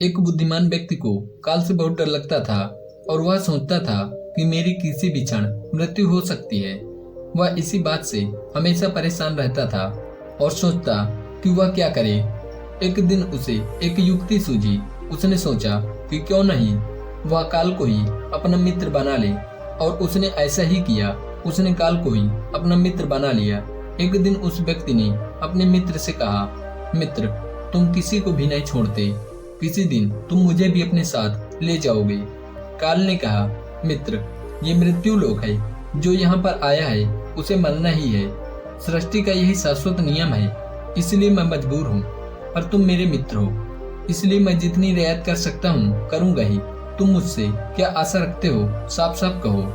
एक बुद्धिमान व्यक्ति को काल से बहुत डर लगता था और वह सोचता था कि मेरी किसी भी क्षण मृत्यु हो सकती है। वह इसी बात से हमेशा परेशान रहता था और सोचता कि वह क्या करे। एक दिन उसे एक युक्ति सूझी। उसने सोचा कि क्यों नहीं वह काल को ही अपना मित्र बना ले, और उसने ऐसा ही किया। उसने काल को ही अपना मित्र बना लिया। एक दिन उस व्यक्ति ने अपने मित्र से कहा, मित्र, तुम किसी को भी नहीं छोड़ते, किसी दिन तुम मुझे भी अपने साथ ले जाओगे। काल ने कहा, मित्र, ये मृत्यु लोक है, जो यहाँ पर आया है उसे मरना ही है। सृष्टि का यही शाश्वत नियम है, इसलिए मैं मजबूर हूँ, पर तुम मेरे मित्र हो, इसलिए मैं जितनी रियायत कर सकता हूँ करूँगा ही। तुम मुझसे क्या आशा रखते हो, साफ साफ कहो।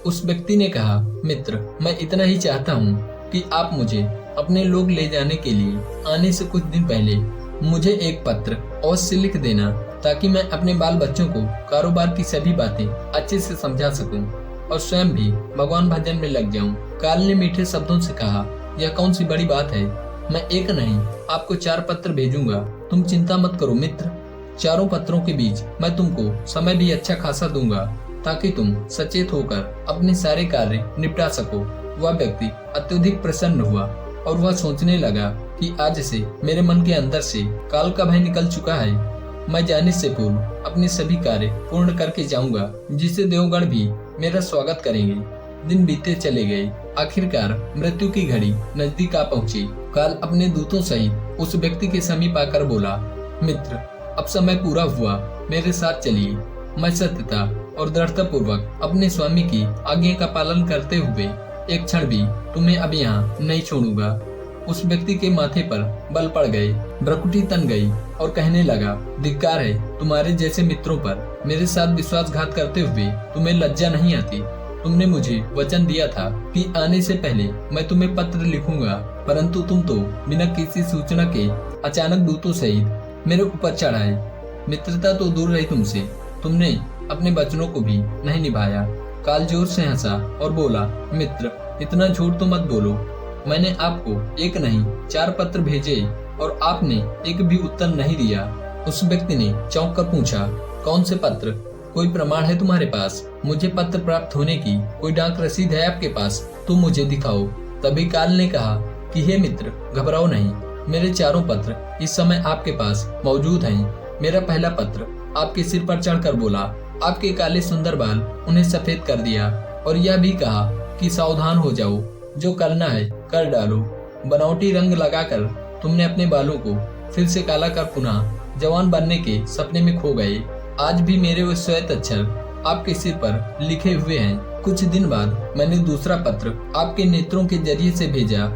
उस व्यक्ति ने कहा, मित्र, मैं इतना ही चाहता हूँ कि आप मुझे अपने लोग ले जाने के लिए आने से कुछ दिन पहले मुझे एक पत्र अवश्य लिख देना, ताकि मैं अपने बाल बच्चों को कारोबार की सभी बातें अच्छे से समझा सकूं और स्वयं भी भगवान भजन में लग जाऊं। काल ने मीठे शब्दों से कहा, यह कौन सी बड़ी बात है, मैं एक नहीं आपको 4 पत्र भेजूंगा, तुम चिंता मत करो मित्र। चारों पत्रों के बीच मैं तुमको समय भी अच्छा खासा दूंगा, ताकि तुम सचेत होकर अपने सारे कार्य निपटा सको। वह व्यक्ति अत्यधिक प्रसन्न हुआ और वह सोचने लगा कि आज से मेरे मन के अंदर से काल का भय निकल चुका है। मैं जाने से पूर्व अपने सभी कार्य पूर्ण करके जाऊंगा, जिससे देवगण भी मेरा स्वागत करेंगे। दिन बीते चले गए। आखिरकार मृत्यु की घड़ी नजदीक आ पहुंची। काल अपने दूतों सहित उस व्यक्ति के समीप आकर बोला, मित्र, अब समय पूरा हुआ, मेरे साथ चलिए। मैं सत्यता और दृढ़ता पूर्वक अपने स्वामी की आज्ञा का पालन करते हुए एक क्षण भी तुम्हें अब यहाँ नहीं छोड़ूंगा। उस व्यक्ति के माथे पर बल पड़ गए, भ्रुकुटी तन गई और कहने लगा, धिक्कार है तुम्हारे जैसे मित्रों पर। मेरे साथ विश्वासघात करते हुए तुम्हें लज्जा नहीं आती। तुमने मुझे वचन दिया था कि आने से पहले मैं तुम्हें पत्र लिखूंगा, परंतु तुम तो बिना किसी सूचना के अचानक दूतों सहित मेरे ऊपर चढ़ आए। मित्रता तो दूर रही तुमसे, तुमने अपने वचनों को भी नहीं निभाया। काल जोर से हंसा और बोला, मित्र, इतना झूठ तो मत बोलो। मैंने आपको एक नहीं 4 पत्र भेजे और आपने एक भी उत्तर नहीं दिया। उस व्यक्ति ने चौंक कर पूछा, कौन से पत्र? कोई प्रमाण है तुम्हारे पास? मुझे पत्र प्राप्त होने की कोई डाक रसीद है आपके पास? तुम मुझे दिखाओ। तभी काल ने कहा कि हे मित्र, घबराओ नहीं, मेरे 4 पत्र इस समय आपके पास मौजूद हैं। मेरा पहला पत्र आपके सिर पर चढ़कर बोला, आपके काले सुंदर बाल उन्हें सफेद कर दिया, और यह भी कहा कि सावधान हो जाओ, जो करना है कर डालो। बनावटी रंग लगाकर तुमने अपने बालों को फिर से काला कर पुनः जवान बनने के सपने में खो गए। आज भी मेरे वो श्वेत अक्षर आपके सिर पर लिखे हुए हैं। कुछ दिन बाद मैंने दूसरा पत्र आपके नेत्रों के जरिए से भेजा।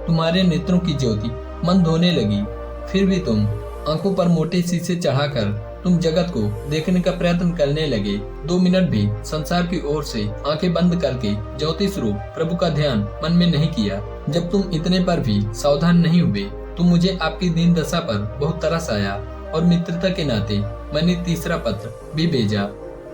तुम्हारे नेत्रों की ज्योति मंद होने लगी, फिर भी तुम आंखों पर मोटे शीशे चढ़ाकर तुम जगत को देखने का प्रयत्न करने लगे। 2 मिनट भी संसार की ओर से आंखें बंद करके ज्योति स्वरूप प्रभु का ध्यान मन में नहीं किया। जब तुम इतने पर भी सावधान नहीं हुए तो मुझे आपकी दीन दशा पर बहुत तरस आया, और मित्रता के नाते मैंने तीसरा पत्र भी भेजा।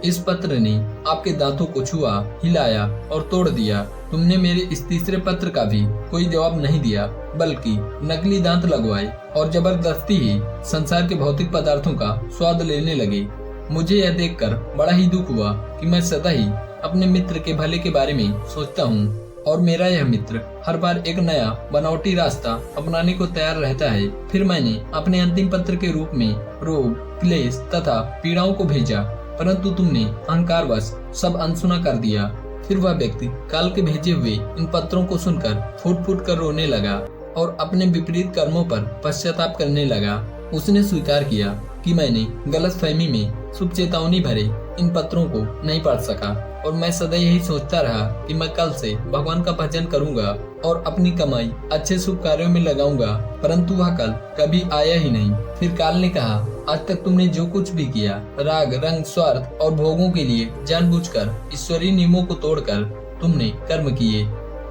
इस पत्र ने आपके दांतों को छुआ, हिलाया और तोड़ दिया। तुमने मेरे इस तीसरे पत्र का भी कोई जवाब नहीं दिया, बल्कि नकली दांत लगवाए और जबरदस्ती ही संसार के भौतिक पदार्थों का स्वाद लेने लगे। मुझे यह देखकर बड़ा ही दुख हुआ कि मैं सदा ही अपने मित्र के भले के बारे में सोचता हूँ, और मेरा यह मित्र हर बार एक नया बनावटी रास्ता अपनाने को तैयार रहता है। फिर मैंने अपने अंतिम पत्र के रूप में रोग, क्लेश तथा पीड़ाओं को भेजा, परंतु तुमने अहंकारवश सब अनसुना कर दिया। फिर वह व्यक्ति काल के भेजे हुए इन पत्रों को सुनकर फूट फूट कर रोने लगा और अपने विपरीत कर्मों पर पश्चाताप करने लगा। उसने स्वीकार किया कि मैंने गलतफहमी में शुभ चेतावनी भरे इन पत्रों को नहीं पढ़ सका, और मैं सदा यही सोचता रहा कि मैं कल से भगवान का भजन करूंगा और अपनी कमाई अच्छे शुभ कार्यों में लगाऊंगा, परंतु वह कल कभी आया ही नहीं। फिर काल ने कहा, आज तक तुमने जो कुछ भी किया, राग, रंग, स्वार्थ और भोगों के लिए जानबूझकर ईश्वरीय नियमों को तोड़कर तुमने कर्म किए।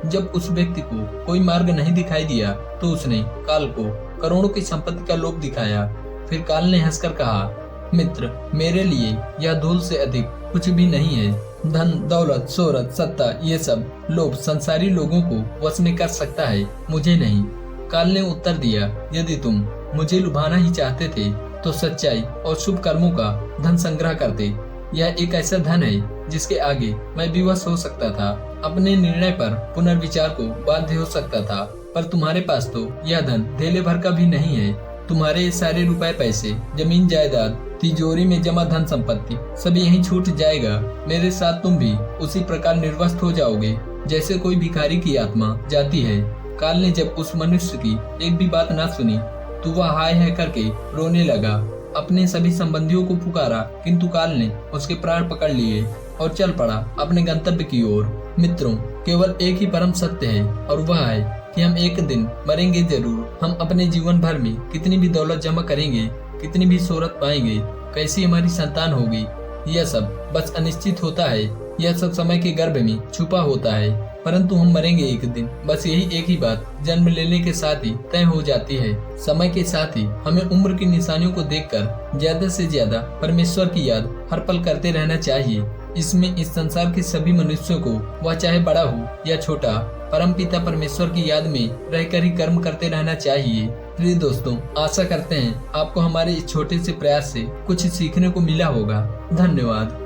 जब उस व्यक्ति को कोई मार्ग नहीं दिखाई दिया तो उसने काल को करोड़ों की संपत्ति का लोभ दिखाया। फिर काल ने हंसकर कहा, मित्र, मेरे लिए यह धूल से अधिक कुछ भी नहीं है। धन, दौलत, शोहरत, सत्ता, ये सब लोभ संसारी लोगों को वश में कर सकता है, मुझे नहीं। काल ने उत्तर दिया, यदि तुम मुझे लुभाना ही चाहते थे तो सच्चाई और शुभ कर्मों का धन संग्रह करते। यह एक ऐसा धन है जिसके आगे मैं विवश हो सकता था, अपने निर्णय पर पुनर्विचार को बाध्य हो सकता था, पर तुम्हारे पास तो यह धन धेले भर का भी नहीं है। तुम्हारे ये सारे रुपए पैसे, जमीन जायदाद, तिजोरी में जमा धन संपत्ति सब यहीं छूट जाएगा। मेरे साथ तुम भी उसी प्रकार निर्वस्त हो जाओगे जैसे कोई भिखारी की आत्मा जाती है। काल ने जब उस मनुष्य की एक भी बात ना सुनी तो वह हाय है करके रोने लगा। अपने सभी संबंधियों को पुकारा किंतु काल ने उसके प्राण पकड़ लिए और चल पड़ा अपने गंतव्य की ओर। मित्रों, केवल एक ही परम सत्य है और वह है कि हम एक दिन मरेंगे जरूर। हम अपने जीवन भर में कितनी भी दौलत जमा करेंगे, कितनी भी शोहरत पाएंगे, कैसी हमारी संतान होगी, यह सब बस अनिश्चित होता है। यह सब समय के गर्भ में छुपा होता है, परंतु हम मरेंगे एक दिन। बस यही एक ही बात जन्म लेने के साथ ही तय हो जाती है। समय के साथ ही हमें उम्र की निशानियों को देखकर ज्यादा से ज्यादा परमेश्वर की याद हर पल करते रहना चाहिए। इसमें इस संसार के सभी मनुष्यों को, वह चाहे बड़ा हो या छोटा, परम पिता परमेश्वर की याद में रहकर ही कर्म करते रहना चाहिए। प्रिय दोस्तों, आशा करते हैं आपको हमारे इस छोटे से प्रयास से कुछ सीखने को मिला होगा। धन्यवाद।